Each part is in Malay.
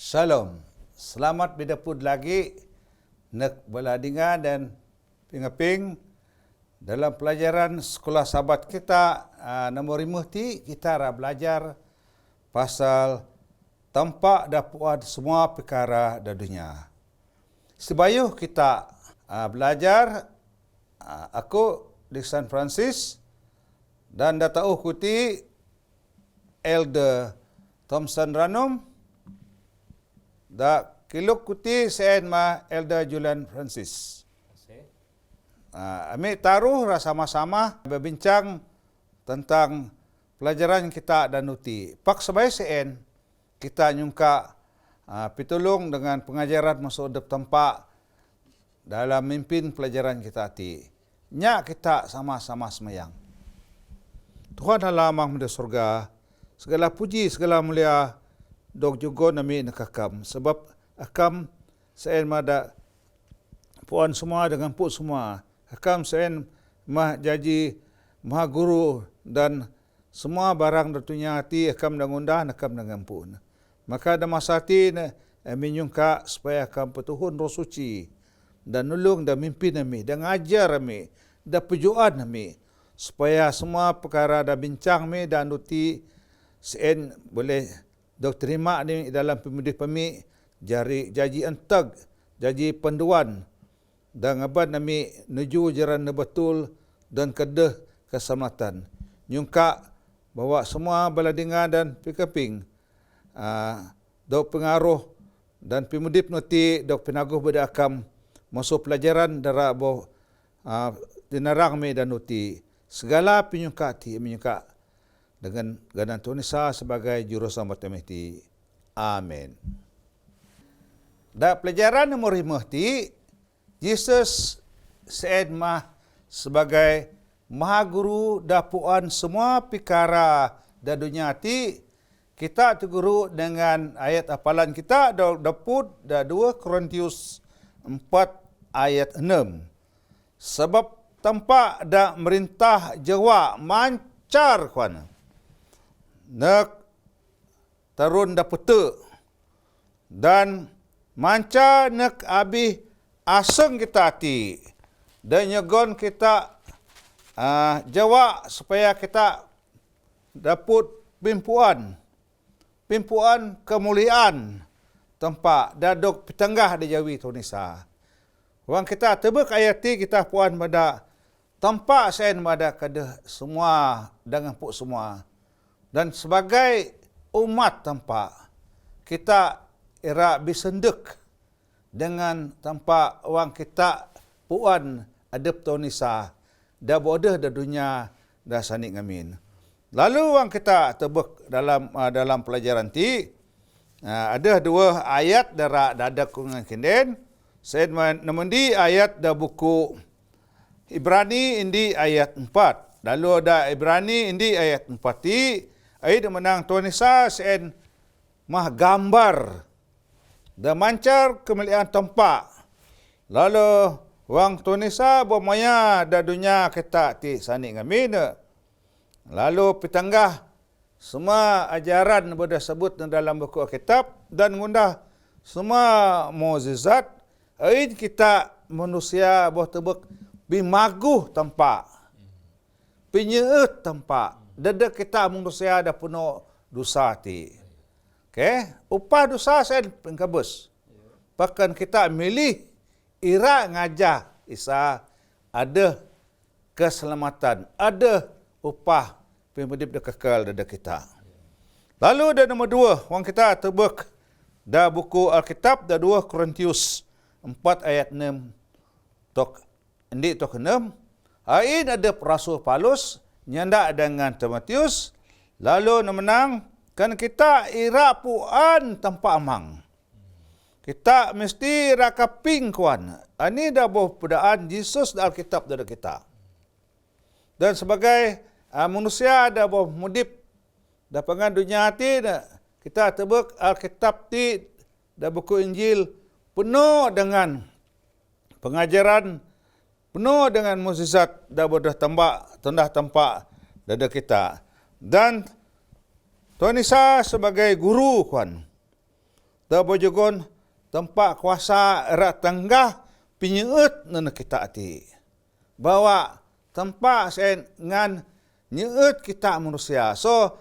Shalom. Selamat bidapud lagi nak beladingan dan pingaping dalam pelajaran sekolah sahabat kita nombor 5 ti kita belajar pasal tampak dapat semua perkara di dunia. Sebayuh kita belajar aku di San Francisco dan dah tahu kuti Elder Thompson Ranum da kiluk kuti sen ma Elder Julian Francis. Ami taruh sama-sama berbincang tentang pelajaran kita dan uti. Pak sebaik sen kita nyungka pitulung dengan pengajaran masuk udap tempat dalam mimpin pelajaran kita ti. Nya kita sama-sama semayang. Tuhan Allah Maha di surga, segala puji, segala mulia dok juga nami nakakam sebab akam sen mada puan semua dengan put semua. Akam sen mah jaji maha guru dan semua barang datunya hati akam dah ngundah akam dah ngampun. Maka ada masa hati menyungka supaya akam petuhun roh suci dan nulung dan mimpin kami dan ngajar kami dan perjuan kami supaya semua perkara dah bincang kami dan nuti sen boleh dok terima ni dalam pemudi pemi jari jaji entag jaji panduan dan ngaban nami nuju jaran betul dan kedeh keselamatan nyungka bahawa semua beladingan dan pikaping dok pengaruh dan pemudip nuti dok penaguh bedakam masuk pelajaran dara boh dinarang mi dan nuti segala penyungka ti menyungka dengan ganan Tuhan Yesus sebagai juru selamat kami. Amin. Da pelajaran nomor 5 ti Yesus said mah sebagai maha guru dapuan semua perkara da dunia ti kita tu guru dengan ayat hafalan kita daput da 2 Korintius 4 ayat 6. Sebab tampak da merintah jawa mancar kuana. Nak tarun da peta dan manca nak abih aseng kita hati dan nyegon kita jawab supaya kita dapat pimpuan kemuliaan tempat dadok petenggah di Jawi Tunisia. Wang kita tebak ayat ti kita puan pada tempat sen pada kada semua dengan puk semua. Dan sebagai umat tempat, kita era bisendek dengan tempat orang kita puan adab Tunisia, dah bodoh dah dunia dah sanik ngamin. Lalu orang kita tebak dalam pelajaran ti, ada 2 ayat dara dadak kungan kinden. Saya menemundi ayat dah buku Ibrani indi ayat 4. Lalu ada Ibrani indi ayat 4 ti. Ayat menang Tuhan Yesus sen mah gambar dan mancar kemuliaan tempat. Lalu wang Tuhan Yesus bermaya da dunia kita ti sani ngamin. Lalu petanggah semua ajaran boleh sebut dalam buku Alkitab dan ngundah semua mukjizat. Ayat kita manusia boh tebek bimaguh tempat. Penyeut tempat. Dada kita manusia dah penuh dosa ti. Okay? Upah dosa saya pengkabus. Bahkan kita milih ira ngajah Isa ada keselamatan, ada upah pemudip dah kekal dada kita. Lalu ada nombor 2, orang kita tebak dah buku Alkitab dah 2 Korintius 4 ayat 6 tok 6. Ain ada Rasul Paulus nyanda dengan Timotius, lalu menang kan kita ira puan tanpa amang. Kita mesti rakaping kuan. Ini dah boh pedaan Yesus dalam Alkitab dari kita. Dan sebagai manusia dah boh mudip dah pengan dunia hati kita tebak Alkitab ti dah buku Injil penuh dengan pengajaran, penuh dengan mukjizat dah bodah tanda tampak dada kita. Dan Tuhan Yesus sebagai guru kuan tabojogon tempat kuasa erat tenggah pinyeut nana kita ati. Bawa tempat sen ngan nyeut kita manusia. So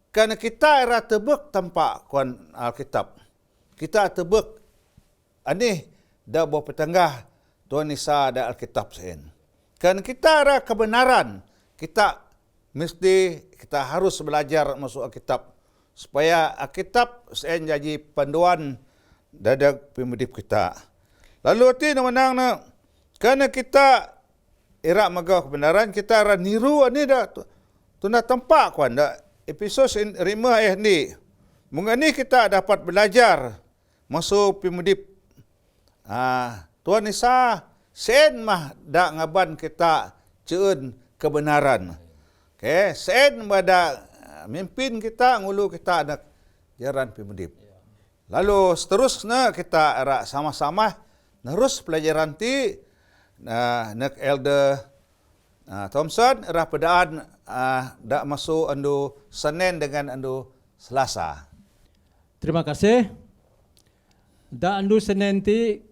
karena kita era tebek tempat kuan Alkitab. Kita tebek ani da bawa petenggah Tuhan Isa da Alkitab sen. Kan kita ada kebenaran, kita mesti kita harus belajar masuk Alkitab supaya Alkitab sen jadi panduan dadak pemudip kita. Lalu ti menang na karena kita ira magau kebenaran, kita ara niru ani dah tuna tempat kuan da episod rima ni. Mengani kita dapat belajar masuk pemudip Tuhan Isa sen mah da ngaban kita ceun kebenaran. Okay, sen bada mimpin kita ngulu kita ada jalan pemudip. Lalu seterusnya kita ara sama-sama terus pelajaran ti nak Elder Thompson era pedaan dak masuk andu Senin dengan andu Selasa. Terima kasih. Da andu Senin ti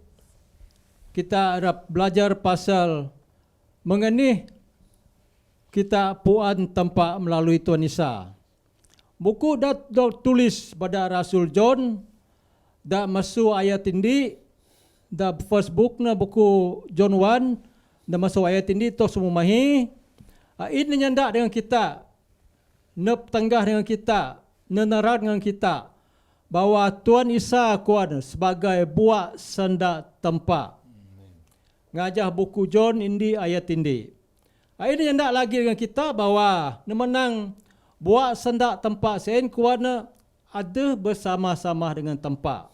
kita harap belajar pasal mengenai kita puan tempat melalui Tuhan Isa. Buku dah tulis pada Rasul John, dah masuk ayat ini, dah first book na buku John 1, dah masuk ayat ini, toh semua mahi. Ini nyanda dengan kita, nep tenggah dengan kita, nenarat dengan kita, bahwa Tuhan Isa kuat sebagai buat senda tempat. Ngajah buku John ini ayat ini. Ini yang lagi dengan kita bahwa menang buat sendak tempat sen kuana ada bersama-sama dengan tempat.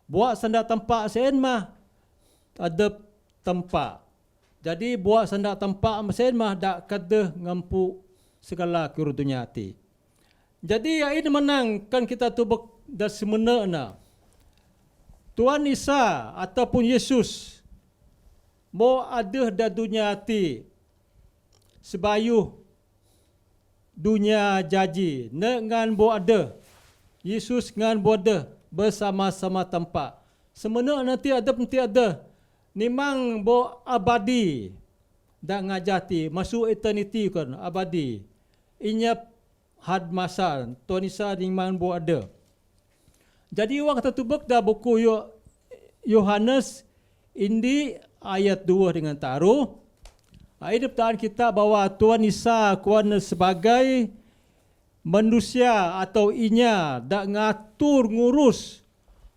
Buat sendak tempat sen mah ada tempat. Jadi buat sendak tempat sen mah dak kada ngampu segala kerudunya hati. Jadi ini menang kan kita tu dah semenana. Tuhan Isa ataupun Yesus mau ada dah dunia hati sebayuh dunia jaji dengan bo ada Yesus dengan bo ada bersama-sama tempat semena nanti ada nimang bo abadi dan ngajati masuk eternity kan abadi inyap had masa Tuhan Isa nimang bo ada. Jadi wang kita tubek dah buku Yohanes ini ayat 2 dengan taruh. Ini pertanyaan kita bahwa Tuhan Isa kuana sebagai manusia atau inya dak ngatur ngurus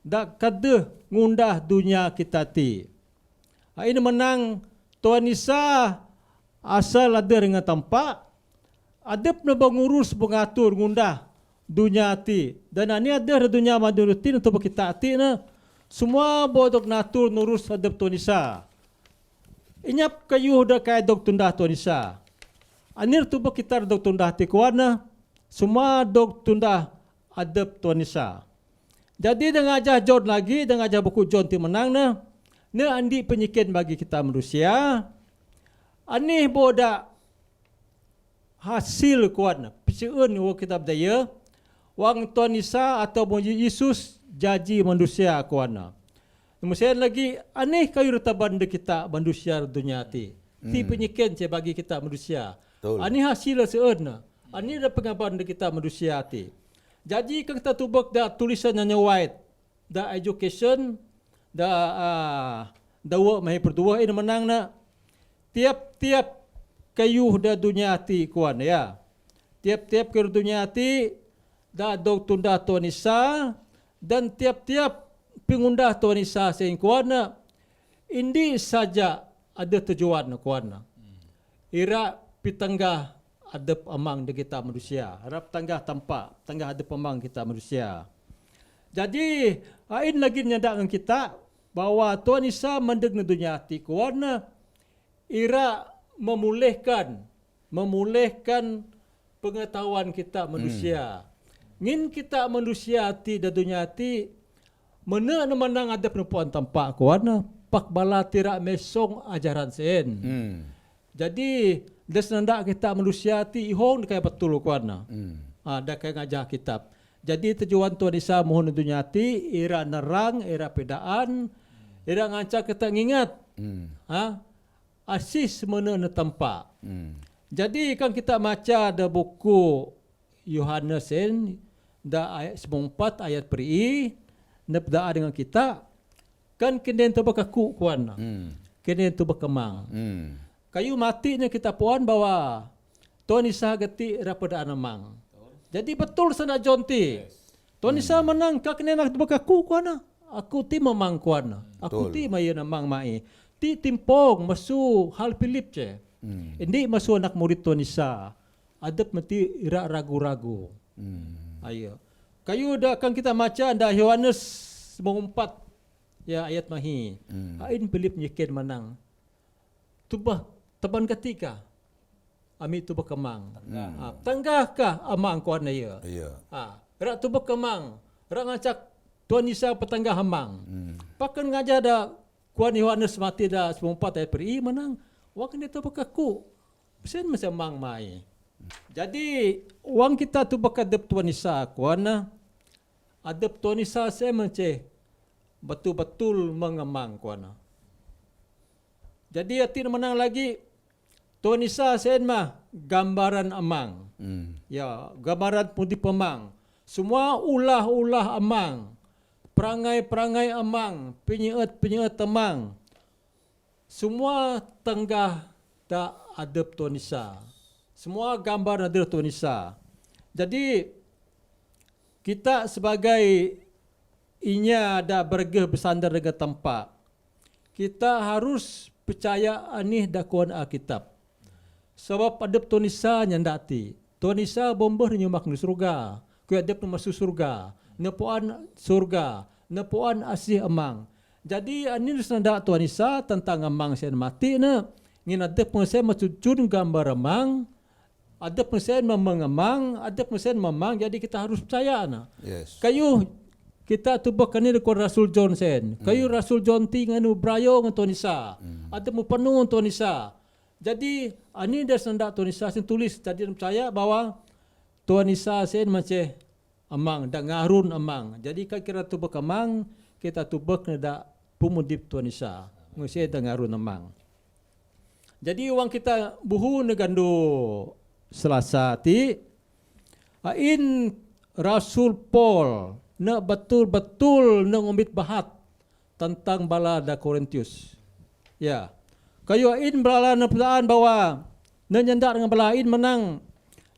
dak kada ngundah dunia kita ti. Ini menang Tuhan Isa asal ada dengan tempat ada pun mengurus mengatur ngundah dunia ti dan ini ada dunia madurutin untuk kita ti na semua bodok natur nurus hadap Tuhan Isa. Inyap kayu dah kaya dok tundah Tuhan Isa. Anir tu kita dok tundah ti kuana semua dok tundah adab Tuhan Isa. Jadi dengan ajar John lagi dengan ajar buku John ti menang na andi penyikin bagi kita manusia. Anih boda hasil kuana pisiun wo kita berdaya wang Tuhan Isa atau Yesus jaji manusia kuana. Kemudian lagi aneh kayu retaban de kita manusia dunia ti. Ti penyikin saya bagi kita manusia. Aneh hasil seuna. Aneh ada pengabaran de kita manusia ti. Jadi kan kita tubak da tulisan yang white, da education, da dawa mahi berdua ini menang na tiap-tiap kayu da dunia ti kuan ya. Tiap-tiap kayu dunia ti da dok tunda Tuhan Isa dan tiap-tiap pengundah Tuhan Isa sehingga kuana ini saja ada tujuan kuana. Ira pitanggah ada amang de kita manusia. Harap tanggah tempat, tanggah ada pemang kita manusia. Jadi ini lagi nyadakan kita bahwa Tuhan Isa mendek dunia hati kuana ira memulihkan pengetahuan kita manusia. Ngin kita manusia hati dan dunia hati mana menang ada perempuan tampak kuana pak bala tira mesong ajaran sen. Jadi des nanda kita manusia ti ihong kaya betul kuana. Ada kaya ngajah kitab. Jadi tujuan Tuhan Isa mohon dunia hati, ira nerang, ira pedaan, ira ngancak kita ngingat. Asis semena na tempat. Jadi kan kita baca da buku Yohanes da ayat 94 ayat peri nepda dengan kita kan kenen tu bakaku kuan. Kenen tu bakemang. Kayu matinya kita puan bahwa Tuhan Isa gati rapada anamang. Jadi betul sana jonti. Tuhan Isa menang ka kenen nak bakaku kuan. Aku ti memang kuan. Aku ti mayen amang mai. Ti timpong masu hal Philip je. Hindi masu anak murid Tuhan Isa. Adap mati ira ragu-ragu. Ayo. Kayu dah kan kita baca dah Yohanes 4 ya ayat mahi. Ain Philip nyikin menang. Tubah teban ketika. Ami tu berkemang. Tanggah kah amang kuan ya? Rak tu berkemang. Rak ngacak Tuhan Isa petanggah amang. Pakan ngajar dah kuan Yohanes mati dah 94 ayat peri menang. Wang dia tu bekaku. Sen macam amang mai. Jadi wang kita tu bekadep Tuhan Isa kuan adep Tuhan Isa saya menceh betul-betul mengemang kuan. Jadi hati menang lagi Tuhan Isa sen mah gambaran amang. Ya, gambaran putih pemang. Semua ulah-ulah amang. Perangai-perangai amang, penyiat-penyiat amang. Semua tenggah tak adab Tuhan Isa. Semua gambar adab Tuhan Isa. Jadi kita sebagai inya ada bergeh bersandar dengan tempat. Kita harus percaya anih dakwaan Alkitab. Sebab adab Tuhan Isa nyandati. Tuhan Isa bomber nyumak di surga. Ku adab masuk surga. Nepuan surga. Nepuan asih amang. Jadi ini sendak Tuhan Isa tentang amang sen mati na. Ngin adab sen macujun gambar amang. Adab sen mengamang. Adab sen memang. Jadi kita harus percaya na. Yes. Kayu kita tubak kani rekod Rasul John sen. Kayu Rasul John ti nganu brayo ngan Tuhan Isa. Adab mu penuh Tuhan Isa. Jadi ini dah sendak Tuhan Isa sen tulis jadi percaya bahwa Tuhan Isa sen macam amang dak ngarun amang. Jadi kira tu bekamang kita tu bek dak pumudip Tuhan Isa. Nguse dak ngarun amang. Jadi uang kita buhu negandu Selasa ti ain Rasul Paul nak betul-betul nak ngombit bahat tentang bala da Korintus. Ya. Kayu ain bala nepaan bahwa nyendak dengan bala ain menang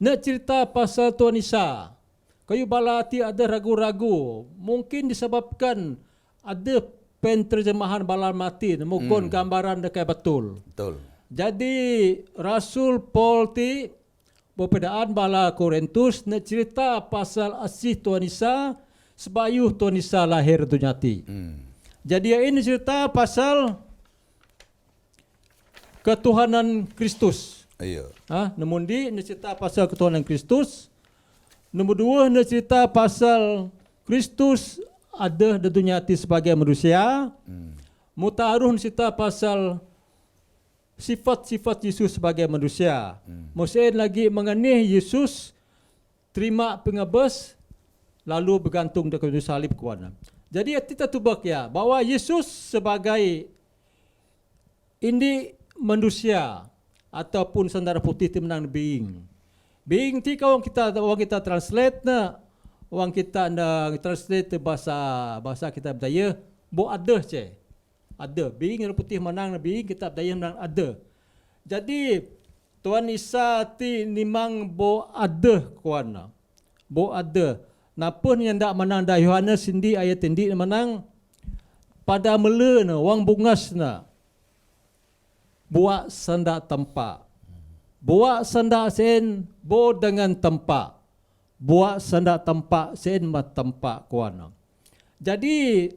nak cerita pasal Tuhan Isa. Kayu bala ti ada ragu-ragu. Mungkin disebabkan ada penterjemahan bala mati. Mungkin gambaran dekai betul. Betul. Jadi Rasul Paul ti berbedaan bala Korintus nak cerita pasal asih Tuhan Isa sebayuh Tuhan Isa lahir dunia ti. Jadi ini cerita pasal ketuhanan Kristus. Ayo. Nombor di nak cerita pasal ketuhanan Kristus. Nombor dua nak cerita pasal Kristus ada di dunia ti sebagai manusia. Mutaruh cerita pasal sifat-sifat Yesus sebagai manusia. Musim lagi mengenai Yesus terima pengabas lalu bergantung dekat kayu salib kuana. Jadi kita tubak ya bahwa Yesus sebagai ini manusia ataupun sandara putih ti menang being. Being ti kau kita translate na wang kita na translate bahasa kita Budaya bo ada je. Ada being yang putih menang being kita Budaya menang ada. Jadi Tuhan Isa ti nimang bo ada kuana. Bo ada. Napa yang dak menang dah Yohanes sindi ayat tindi menang pada mele na wang bungas na buat sandak tempat. Buat sandak sen bo dengan tempat. Buat sandak tempat sen mat tempat kuana. Jadi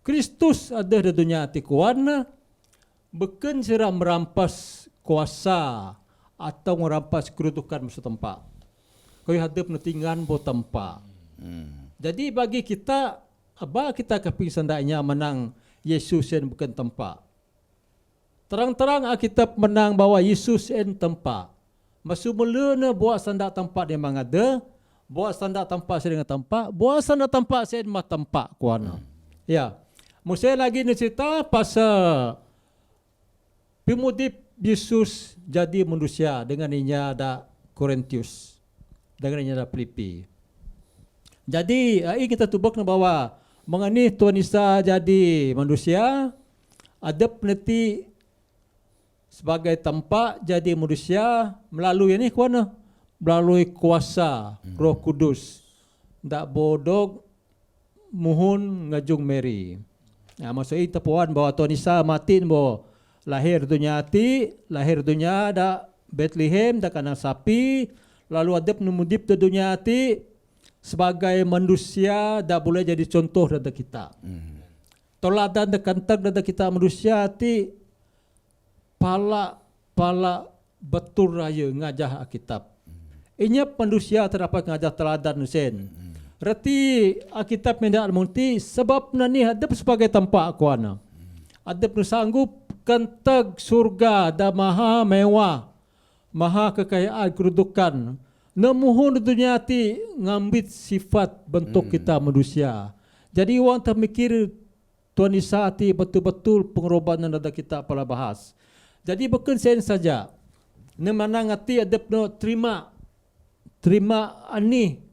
Kristus ada di dunia ti kuana bukan sira merampas kuasa atau merampas kedudukan musuh tempat. Kau hadap natingan bo tempat. Jadi bagi kita apa kita keping sandaknya menang Yesus yang bukan tempat. Terang-terang Alkitab menang bahwa Yesus en tempat. Masu melena buat sandak tempat yang memang ada, Buat standar tempat saya dengan tempat, buat standar tempat saya dengan tempat kuana. Ya. Mesti lagi ni cerita pasal pemudip Yesus jadi manusia dengan inya ada Korintius, dengan inya ada Filipi. Jadi, kita tubuk bahwa mengenai Tuhan Isa jadi manusia, ada peneliti sebagai tempat jadi manusia melalui ini kuana, melalui kuasa Roh Kudus. Tak bodog muhun ngajung Mary. Nah, maksud itu puan bahwa Tuhan Isa mati bahwa lahir dunia ada Bethlehem da kandang sapi, lalu ada penumudip di dunia hati sebagai manusia dah boleh jadi contoh dari kita. Toladan da kantag dari kita manusia hati pala betul raya ngajah Alkitab. Inya manusia terdapat ngajah teladan sen. Reti Alkitab mendak munti sebab nani hadap sebagai tempat kuana. Ada bersanggup kantag surga da maha mewah, maha kekayaan kedudukan. Namuhun dunia hati ngambil sifat bentuk kita manusia. Jadi orang termikir Tuhan Isa hati betul-betul pengorbanan ada kita pala bahas. Jadi bukan sen saja. Nemanang hati ada terima ani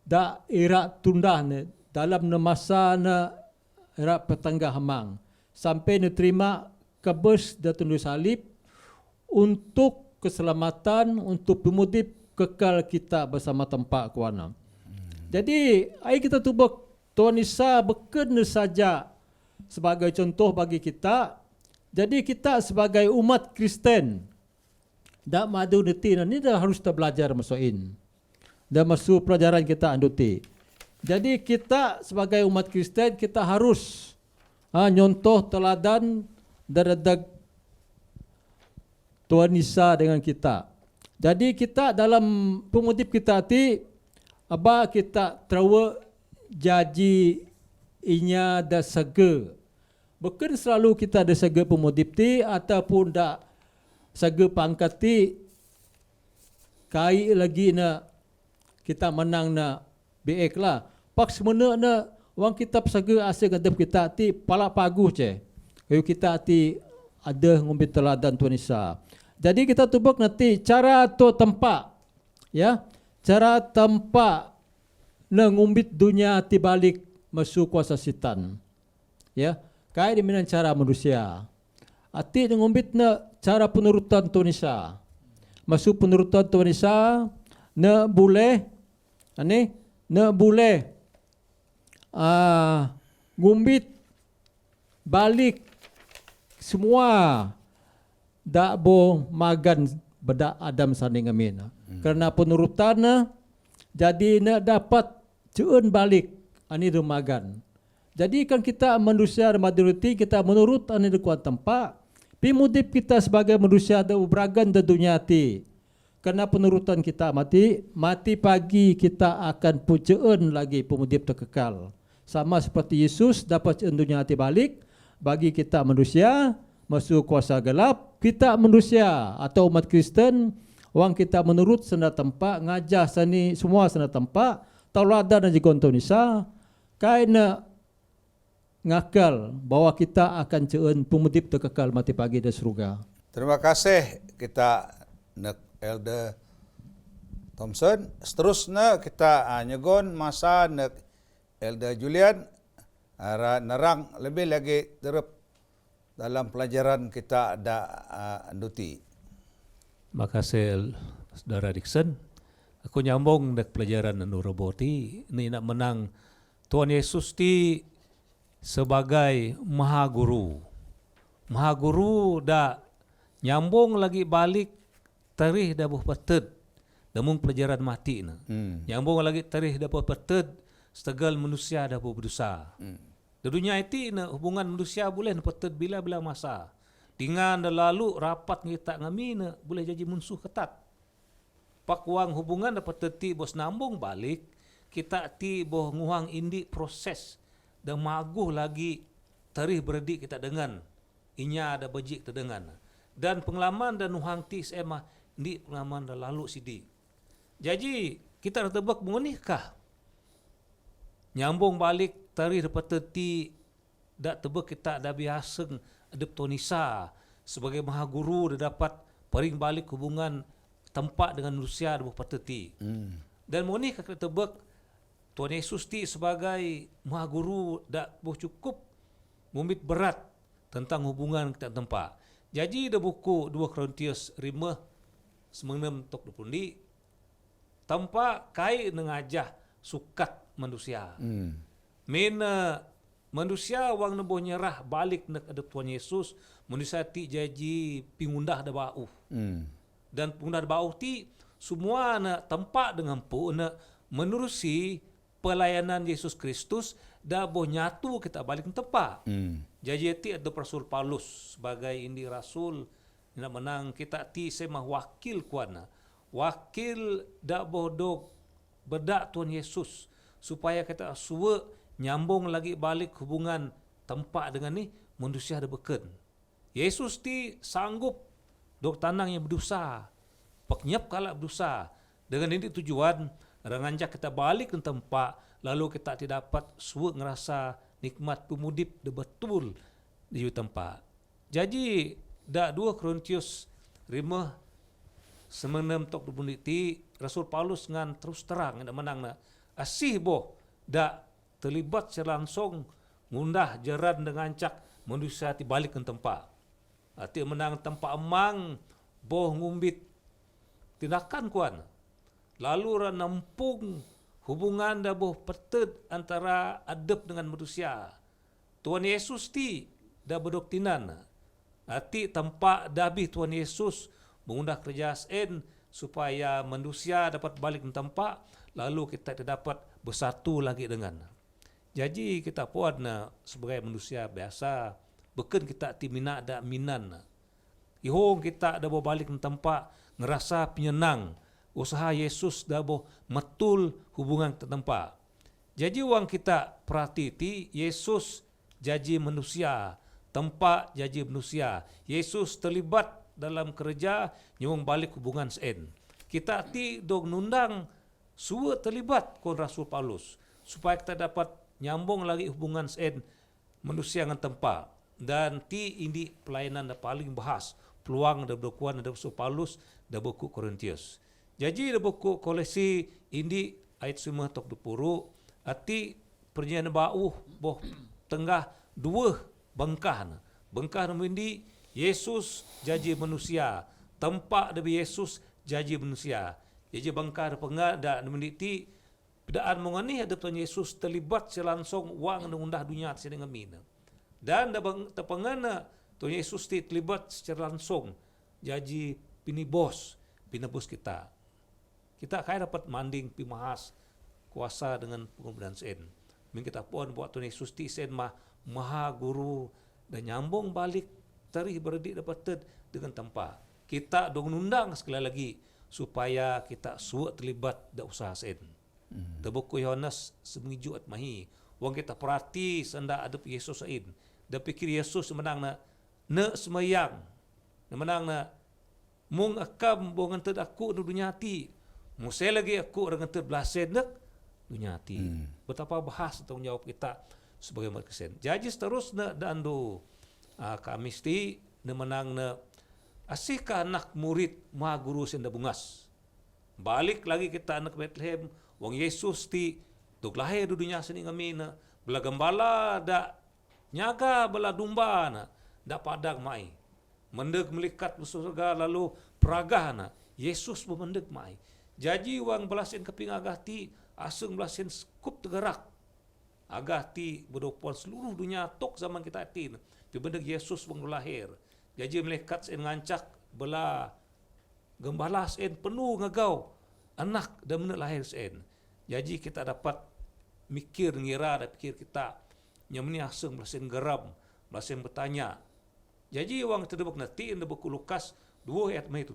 da era tunda dalam masa era petangga hamang sampai terima kebes da tundu salib untuk keselamatan, untuk pemudip kekal kita bersama tempat kuana. Jadi ai kita tubuk Tuhan Isa bukan saja sebagai contoh bagi kita. Jadi kita sebagai umat Kristen dak madu neti ni dah harus kita belajar masukin. Dah masuk pelajaran kita anduti. Jadi kita sebagai umat Kristen kita harus nyontoh teladan daradag Tuhan Isa dengan kita. Jadi kita dalam pemudip kita ti aba kita trawa jaji inya da sege. Bukan selalu kita ada sege pemudip ti ataupun dak sege pangkat ti kai lagi na kita menang na BX lah. Pak semena na wang kita sege asa gadap kita ti pala paguh ce. Kayu kita ti ada ngumbi teladan Tuhan Isa. Jadi kita tubuk nanti cara atau tempat, ya, cara tempat nengumbit dunia tibalik masuk kuasa setan, ya, kaya diminan cara manusia. Ati nengumbit na cara penurutan Tuhan Isa, masuk penurutan Tuhan Isa, na boleh, na boleh, ngumbit balik semua. Dak bo magan bedak Adam sanding amin. Kerana penurutan jadi nak dapat ceun balik ani magan. Jadi kan kita manusia majoriti kita menurut ani kuat tempat. Pimudip kita sebagai manusia ada uberagan di dunia ti. Kerana penurutan kita mati pagi kita akan puceun lagi pemudip terkekal. Sama seperti Yesus dapat ceun dunia ti balik bagi kita manusia masuk kuasa gelap, kita manusia atau umat Kristen, wang kita menurut senda tempat, ngajah sani semua senda tempat, tauladan dan jigonto nisa, kaina ngakal bahwa kita akan ceun pemudip terkekal mati pagi di surga. Terima kasih kita nak Elder Thompson. Seterusnya kita nyegon masa nak Elder Julian narang lebih lagi terap dalam pelajaran kita ada anduti. Makasih Saudara Dixon. Aku nyambung dak pelajaran anu roboti ni nak menang Tuhan Yesus ti sebagai Maha Guru. Maha Guru dak nyambung lagi balik tarikh dah buh petet damung pelajaran mati na. Nyambung lagi tarikh dah buh petet setegal manusia dah buh berdosa. Di dunia itu hubungan manusia boleh petet bila-bila masa. Dengan lalu rapat kita ngami boleh jadi musuh ketat. Pak wang hubungan dapat teti bos nambung balik kita ti boh nguang indi proses dan maguh lagi tarikh berdik kita dengan inya ada bejik terdengan dan pengalaman dan nuhang ti sema di pengalaman dah lalu sidi. Jadi kita dah tebak mengonikah nyambung balik tari daripada ti dak tebak kita dah biasa adep Tonisa sebagai maha guru dah dapat paring balik hubungan tempat dengan manusia daripada ti. Dan mengonikah kita tebak Tuhan Yesus ti sebagai maha guru dak cukup mumit berat tentang hubungan kita tempat. Jadi ada buku 2 Korintius 5:9 tok 20 tanpa kai nengajah sukat manusia. Mena manusia wang neboh nyerah balik nak adep Tuhan Yesus, manusia ti jadi pingundah da bau. Dan pingundah da bau ti semua na tempat dengan pu na menerusi pelayanan Yesus Kristus dah boh nyatu kita balik ke tempat. Jadi ti ada Rasul Paulus sebagai indi rasul nak menang kita ti semah wakil kuana. Wakil dak boh dok bedak Tuhan Yesus supaya kita suwe nyambung lagi balik hubungan tempat dengan ni manusia ada beken. Yesus ti sanggup dok tanang yang berdosa. Paknyap kalak berdosa. Dengan ini tujuan ranganjak kita balik ke tempat lalu kita tidak dapat suwe ngerasa nikmat pemudip de betul di tempat. Jadi dak 2 Korintius 5:9 tok 20 ti Rasul Paulus ngan terus terang nak menang na asih boh dak terlibat secara langsung ngundah jaran dengan cak manusia ti balik ke tempat. Arti menang tempat emang boh ngumbit tindakan kuan. Lalu ra nampung hubungan dah boh petet antara adep dengan manusia. Tuhan Yesus ti dah berdoktrinan. Arti tempat dabih Tuhan Yesus mengundah kerja sen supaya manusia dapat balik ke tempat lalu kita dapat bersatu lagi dengan. Jadi kita puan sebagai manusia biasa beken kita ti mina ada minan. Ihong kita dah balik ke tempat ngerasa penyenang. Usaha Yesus dah boh metul hubungan ke tempat. Jadi wang kita perhati Yesus jadi manusia, tempat jadi manusia. Yesus terlibat dalam kerja nyung balik hubungan sen. Kita ti dog nundang suwe terlibat kon Rasul Paulus supaya kita dapat nyambung lagi hubungan sen manusia dengan tempat. Dan ti indi pelayanan da paling bahas peluang da berkuan da Rasul Paulus da buku Korintius. Jadi da buku Kolose indi ayat 5 tok 20 ati perjanjian bau boh tengah dua bengkah. Bengkah indi Yesus jadi manusia, tempat dari Yesus jadi manusia. Jadi bengkah pengah da menditi pedaan mengani ada Tuhan Yesus terlibat selangsung wang ngundah dunia sini ngamin. Dan da tepengana Tuhan Yesus terlibat secara langsung jadi pinibos kita. Kita kaya dapat manding pimahas kuasa dengan pengumuman sen. Min kita pun buat Tuhan Yesus ti sen maha guru dan nyambung balik tarikh berdik dapat dengan tempat. Kita dong nundang sekali lagi supaya kita suat terlibat da usaha sen. Da buku Yohanes seminggu at mahi. Wang kita perhati senda ada Yesus sain. Da pikir Yesus menang na semayang. Menang na mung akam bongan ted aku nu dunia ti. Musai lagi aku dengan ted belasen nak dunia ti. Betapa bahas tanggungjawab kita sebagai umat Kristen. Jadi seterusnya dan do kami mesti menang na asihkah anak murid maha guru senda bungas. Balik lagi kita anak Bethlehem, wang Yesus ti duk lahir di dunia sini kami na bela gembala da nyaga bela domba na da padang mai. Mendek melikat surga lalu peragah na Yesus memendek mai. Jadi wang belasin keping agah ti aseng belasin skup tergerak. Agah ti berdopon seluruh dunia tok zaman kita ti. Pi bendek Yesus wang lahir. Jadi melikat sen ngancak bela gembala sen penuh ngagau anak dan menek lahir sen. Jadi kita dapat mikir ngira dan pikir kita nyamni aseng belasin geram, belasin bertanya. Jadi wang terdebak nanti in buku Lukas 2 ayat 70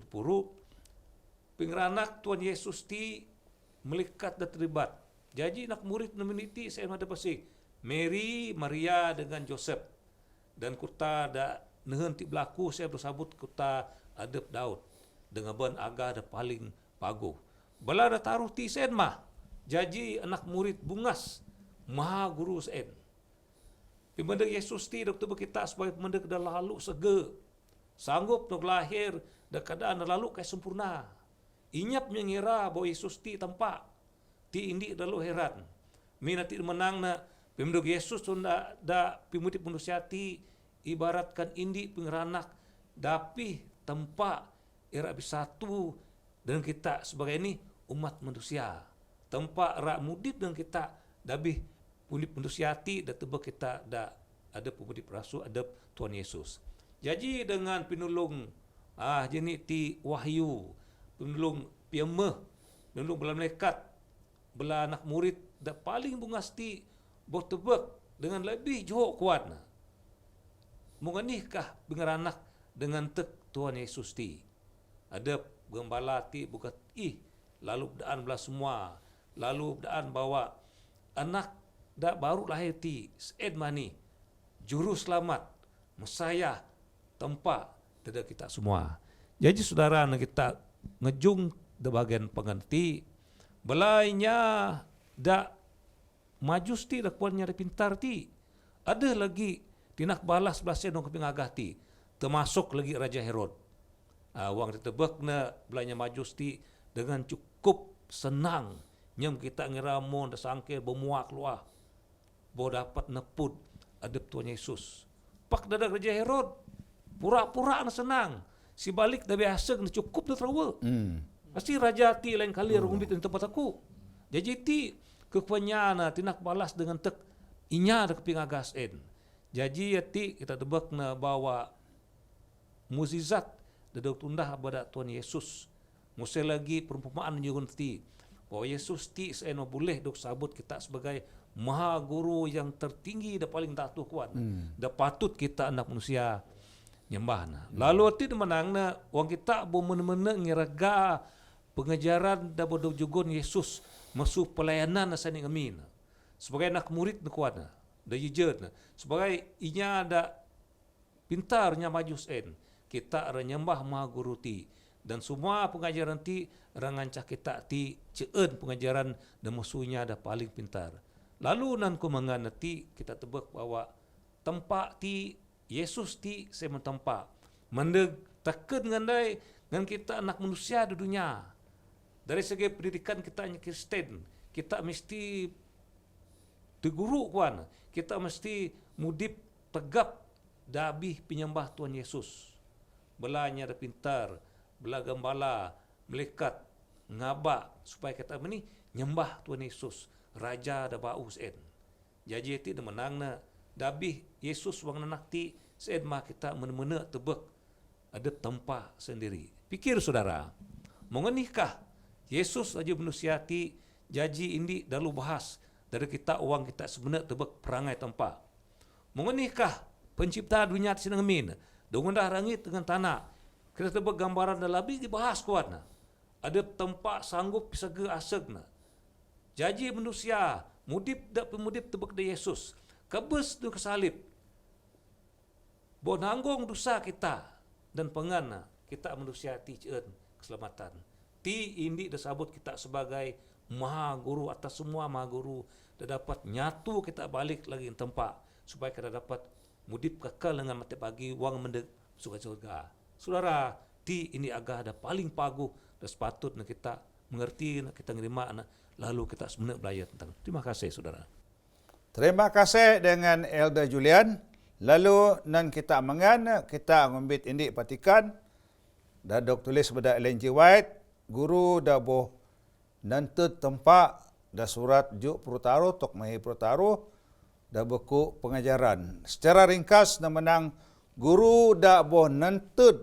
pengranak Tuhan Yesus ti melikat dan terlibat. Jadi nak murid meminiti saya ada pasik Mary, Maria dengan Joseph dan kuta ada nehen ti berlaku saya bersabut kuta adep Daud dengan ban agak ada paling paguh. Bala dah taruh ti sen mah. Jaji anak murid bungas maha guru sen. Pemenda Yesus ti doktor kita sebagai pemenda dah lalu sege. Sanggup nak lahir dah keadaan dah lalu kai sempurna. Inyap mengira bahawa Yesus ti tampak. Ti indi dalu heran. Mina ti menang na pemenda Yesus tu da pimudi manusia ti ibaratkan indi pengeranak dapi tempat era bersatu dengan kita sebagai ini umat manusia. Tempat rak mudip dengan kita dabih pundip manusia ti da tebak kita da ada pemudip rasul ada Tuhan Yesus. Jadi dengan penolong jenis ti wahyu, penolong piamah, penolong bala malaikat, bala anak murid da paling bungas ti boh tebak dengan lebih johok kuat. Menganikah bengaranak dengan tek Tuhan Yesus ti. Ada gembala ti bukan lalu bedaan belah semua. Lalu bedaan bawa anak dah baru lahir ti seed mani juru selamat Mesaya tempat tidak kita semua. Jadi saudara kita ngejung de bagian penganti belainya dak majus ti dak puannya dak pintar ti. Ada lagi tinak balas belasnya dong kepingagah ti. Termasuk lagi Raja Herod. Wang ditebak na belanya majus ti dengan cukup senang. Nyam kita ngeramon dah sangkir bermuak luah. Bo dapat neput adep Tuhan Yesus. Pak dadak Raja Herod. Pura-pura na senang. Si balik dah biasa na cukup dah trawa. Pasti raja ti lain kali rumbit di tempat aku. Jadi ti kepenyana tinak balas dengan tek inya dah kepingagas en. Jadi ti kita tebak na bawa mukjizat dadok tundah pada Tuhan Yesus. Musai lagi perumpamaan nyugun ti bahwa Yesus ti seno boleh dok sabut kita sebagai maha guru yang tertinggi dan paling tatuh kuat. Da patut kita anak manusia nyembah. Lalu ti menangna wang kita bo mena-mena ngiraga pengajaran da bodo jugon Yesus masuk pelayanan asani amin. Sebagai anak murid na kuat na. Da yejeut na. Sebagai inya da pintarnya majus en. Kita ara nyembah maha guru ti. Dan semua pengajaran ti rangancah kita ti ceun pengajaran dan musuhnya da paling pintar. Lalu nan kumangan ti kita tebak bahwa tempat ti Yesus ti saya mentempat. Mendeg takut ngandai dengan kita anak manusia di dunia. Dari segi pendidikan kita hanya Kristen. Kita mesti diguru kuan. Kita mesti mudip tegap dabih penyembah Tuhan Yesus. Belanya ada pintar, bela gembala, melekat, ngabak supaya kita ni nyembah Tuhan Yesus. Raja da bau sen. Jadi ti da menangna dabih Yesus wang nanak ti sen mah kita mena-mena tebek ada tempat sendiri. Pikir saudara, mengenikah Yesus aja manusia ti jaji indi dalu bahas dari kita uang kita sebenar tebek perangai tempat. Mengenikah pencipta dunia sinang min, dongondah langit dengan tanah. Kita tebek gambaran dah lebih dibahas kuatna. Ada tempat sanggup pisage asegna. Jaji manusia mudip dak pemudip tebek de Yesus. Kebes tu kesalib. Bo nanggung dosa kita dan pengana kita manusia ti ceun keselamatan. Ti indi disebut kita sebagai maha guru atas semua maha guru dah dapat nyatu kita balik lagi ke tempat supaya kita dapat mudip kekal dengan mati pagi wang mendek surga. Saudara, ti ini agak ada paling paguh dan sepatutnya kita mengerti, kita nerima lalu kita sebenarnya belajar tentang. Terima kasih saudara. Terima kasih dengan Elder Julian. Lalu nan kita mengan, kita ngombit indik patikan. Dah dok tulis pada Ellen G. White, guru dah boh nanti tempat dah surat juk perutaruh, tok mahi perutaruh, dah buku pengajaran. Secara ringkas, nama menang guru dah boh nanti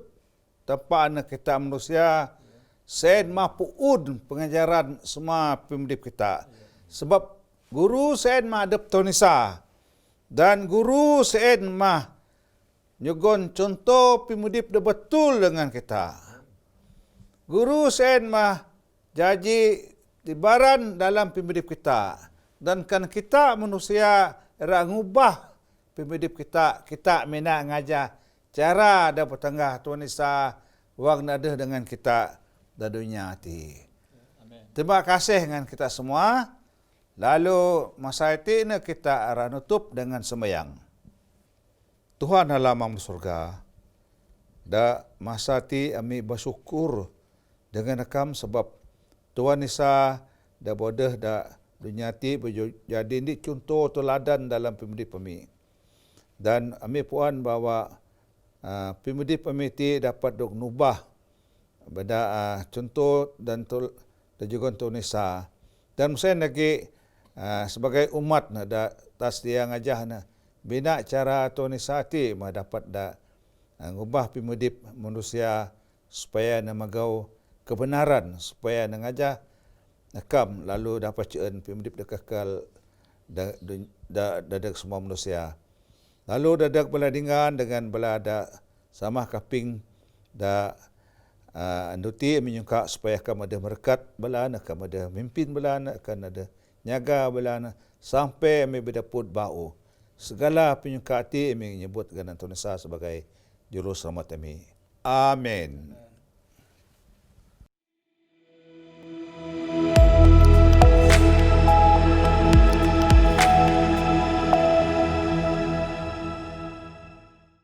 tempat anak kita manusia, sen mapuud pengajaran semua pemudip kita. Sebab guru sen mah adep tonisa dan guru sen mah nyugon contoh pemudip dah betul dengan kita. Guru sen mah jaji tibaran dalam pemudip kita dan kan kita manusia ra ngubah pemudip kita mina ngajar cara ada petengah tonisa wang nada dengan kita da dunia ti. Terima kasih dengan kita semua. Lalu masa itu kita arah nutup dengan sembahyang. Tuhan alam surga. Da masa ti kami bersyukur dengan akam sebab Tuhan Isa da bodoh da dunia ti jadi ni contoh teladan dalam pemudi kami. Dan kami puan bahwa pemudi kami ti dapat dok nubah pada contoh dan juga Tuhan Isa. Dan saya lagi sebagai umat da tas dia ngajah bina cara Tuhan Isa ti dapat da ngubah pimudip manusia supaya namagau kebenaran, supaya nangajah nakam lalu dapat ceen pimudip dekakal dadak semua manusia. Lalu dadak beladingan dengan belada sama kaping da anduti menyuka supaya kamu ada merkat belana, kamu ada mimpin belana, akan ada nyaga belana sampai kami berdaput bau. Segala penyuka hati kami menyebut dengan Tuhan Isa sebagai Juru Selamat kami. Amin.